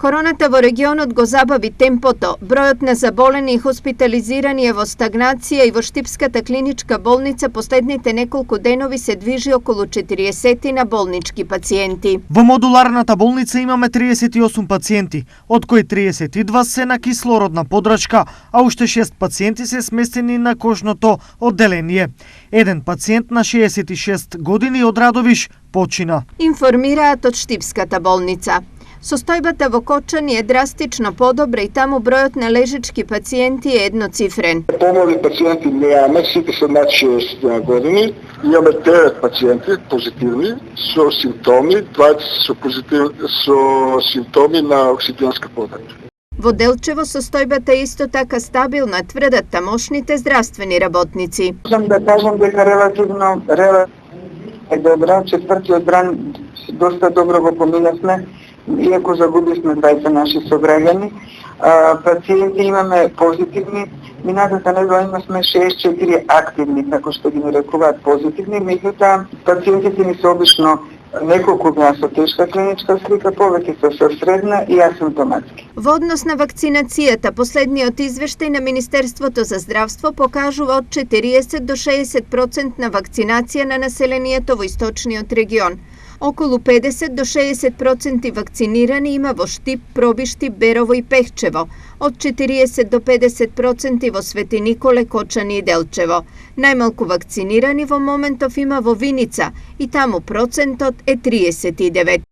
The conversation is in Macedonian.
Короната во регионот го забави темпото. Бројот на заболени и хоспитализирани е во стагнација и во Штипската клиничка болница последните неколку денови се движи околу 40 на болнички пациенти. Во модуларната болница имаме 38 пациенти, од кои 32 се на кислородна подрачка, а уште 6 пациенти се сместени на кожното одделение. Еден пациент на 66 години од Радовиш почина. Информираат од Штипската болница. Состојбата во Кочани е драстично подобра и таму бројот на лежачки пациенти е едноцифрен. Помали пациенти немаме, сите се над 60 години. Имаме 9 пациенти позитивни со симптоми, 20 со симптоми на оксигенска подрачка. Во Делчево состојбата е исто така стабилна, тврдат тамошните здравствени работници. Можам да кажам дека релативно е добра. Четвртиот бран доста добро го поминавме, иако загубивме 20 наши сограѓани. Пациенти имаме позитивни. Минатата недела имавме 64 активни, како што ги нарекуваат позитивни, меѓутоа пациентите ни се обично неколку дена со тешка клиничка слика, повеќе со средна и асимптоматски. Во однос на вакцинацијата, последниот извештај на Министерството за здравство покажува од 40 до 60% на вакцинација на населението во источниот регион. Околу 50 до 60% вакцинирани има во Штип, Пробишти, Берово и Пехчево, од 40 до 50% во Свети Николе, Кочани и Делчево. Најмалку вакцинирани во моментов има во Виница и таму процентот е 39.